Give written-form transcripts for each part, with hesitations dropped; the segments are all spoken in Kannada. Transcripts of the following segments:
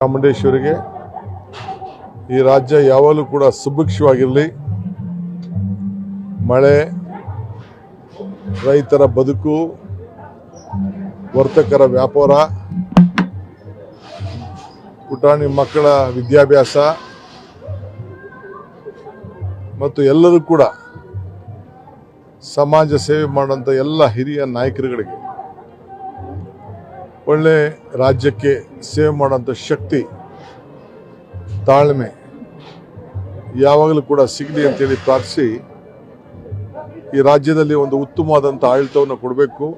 ಚಾಮುಂಡೇಶ್ವರಿಗೆ ಈ ರಾಜ್ಯ ಯಾವಾಗಲೂ ಕೂಡ ಸುಭಿಕ್ಷವಾಗಿರಲಿ. ಮಳೆ, ರೈತರ ಬದುಕು, ವರ್ತಕರ ವ್ಯಾಪಾರ, ಪುಟಾಣಿ ಮಕ್ಕಳ ವಿದ್ಯಾಭ್ಯಾಸ ಮತ್ತು ಎಲ್ಲರೂ ಕೂಡ ಸಮಾಜ ಸೇವೆ ಮಾಡುವಂಥ ಎಲ್ಲ ಹಿರಿಯ ನಾಯಕರುಗಳಿಗೆ ಒಳ್ಳೆ ರಾಜ್ಯಕ್ಕೆ ಸೇವೆ ಮಾಡುವಂಥ ಶಕ್ತಿ, ತಾಳ್ಮೆ ಯಾವಾಗಲೂ ಕೂಡ ಸಿಗಲಿ ಅಂತೇಳಿ ಪ್ರಾರ್ಥಿಸಿ ಈ ರಾಜ್ಯದಲ್ಲಿ ಒಂದು ಉತ್ತಮವಾದಂಥ ಆಡಳಿತವನ್ನು ಕೊಡಬೇಕು,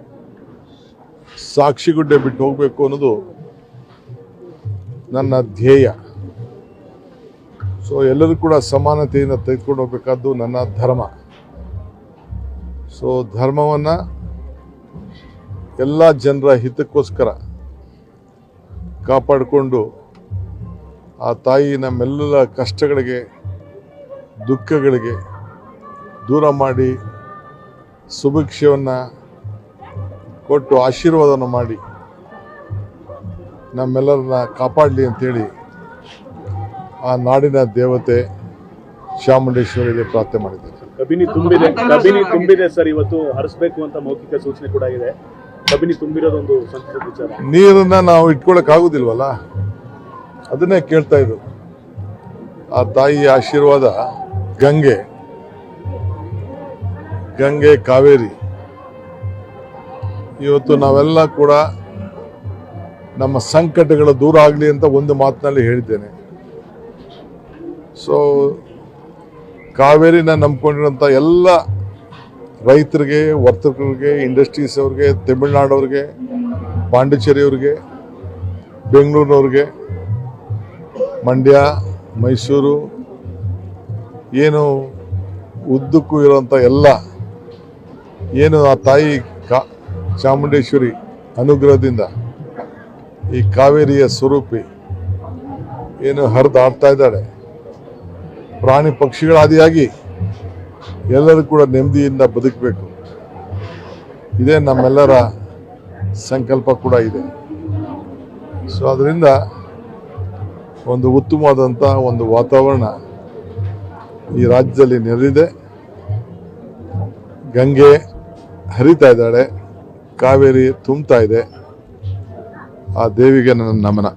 ಸಾಕ್ಷಿಗುಡ್ಡೆ ಬಿಟ್ಟು ಹೋಗಬೇಕು ಅನ್ನೋದು ನನ್ನ ಧ್ಯೇಯ. ಸೊ ಎಲ್ಲರೂ ಕೂಡ ಸಮಾನತೆಯಿಂದ ತೆಗೆದುಕೊಂಡು ಹೋಗಬೇಕಾದ್ದು ನನ್ನ ಧರ್ಮ. ಸೊ ಧರ್ಮವನ್ನು ಎಲ್ಲ ಜನರ ಹಿತಕ್ಕೋಸ್ಕರ ಕಾಪಾಡಿಕೊಂಡು ಆ ತಾಯಿ ನಮ್ಮೆಲ್ಲ ಕಷ್ಟಗಳಿಗೆ, ದುಃಖಗಳಿಗೆ ದೂರ ಮಾಡಿ ಸುಭಿಕ್ಷವನ್ನು ಕೊಟ್ಟು ಆಶೀರ್ವಾದವನ್ನು ಮಾಡಿ ನಮ್ಮೆಲ್ಲರನ್ನ ಕಾಪಾಡಲಿ ಅಂತೇಳಿ ಆ ನಾಡಿನ ದೇವತೆ ಚಾಮುಂಡೇಶ್ವರಿಗೆ ಪ್ರಾರ್ಥನೆ ಮಾಡಿದ್ದೇನೆ. ಕಬಿನಿ ತುಂಬಿದೆ ಸರ್. ಇವತ್ತು ಹರಿಸಬೇಕು ಅಂತ ಮೌಖಿಕ ಸೂಚನೆ ಕೂಡ ಇದೆ. ಕಬಿನಿ ತುಂಬಿರೋದೊಂದು ಸಂತಸದ ವಿಚಾರ. ನೀರನ್ನ ನಾವು ಇಟ್ಕೊಳಕ್ ಆಗುದಿಲ್ವಲ್ಲ, ಅದನ್ನೇ ಕೇಳ್ತಾ ಇದ್ರು. ಆ ತಾಯಿ ಆಶೀರ್ವಾದ ಗಂಗೆ, ಕಾವೇರಿ. ಇವತ್ತು ನಾವೆಲ್ಲ ಕೂಡ ನಮ್ಮ ಸಂಕಟಗಳ ದೂರ ಆಗಲಿ ಅಂತ ಒಂದು ಮಾತಿನಲ್ಲಿ ಹೇಳಿದ್ದೇನೆ. ಸೊ ಕಾವೇರಿನ ನಂಬ್ಕೊಂಡಿರೋಂಥ ಎಲ್ಲ ರೈತರಿಗೆ, ವರ್ತಕರಿಗೆ, ಇಂಡಸ್ಟ್ರೀಸ್ ಅವ್ರಿಗೆ, ತಮಿಳ್ನಾಡವ್ರಿಗೆ, ಪಾಂಡಿಚೇರಿಯವ್ರಿಗೆ, ಬೆಂಗಳೂರಿನವ್ರಿಗೆ, ಮಂಡ್ಯ, ಮೈಸೂರು, ಏನು ಉದ್ದಕ್ಕೂ ಇರೋಂಥ ಎಲ್ಲ ಏನು ಆ ತಾಯಿ ಚಾಮುಂಡೇಶ್ವರಿ ಅನುಗ್ರಹದಿಂದ ಈ ಕಾವೇರಿಯ ಸ್ವರೂಪಿ ಏನು ಹರಿದಾಡ್ತಾ ಇದ್ದಾಳೆ, ಪ್ರಾಣಿ ಪಕ್ಷಿಗಳಾದಿಯಾಗಿ ಎಲ್ಲರೂ ಕೂಡ ನೆಮ್ಮದಿಯಿಂದ ಬದುಕಬೇಕು, ಇದೇ ನಮ್ಮೆಲ್ಲರ ಸಂಕಲ್ಪ ಕೂಡ ಇದೆ. ಸೊ ಅದರಿಂದ ಒಂದು ಉತ್ತಮವಾದಂಥ ಒಂದು ವಾತಾವರಣ ಈ ರಾಜ್ಯದಲ್ಲಿ ನೆರೆದಿದೆ. ಗಂಗೆ ಹರಿತಾ ಇದ್ದಾಳೆ, ಕಾವೇರಿ ತುಂಬ್ತಾ ಇದೆ. ಆ ದೇವಿಗೆ ನನ್ನ ನಮನ.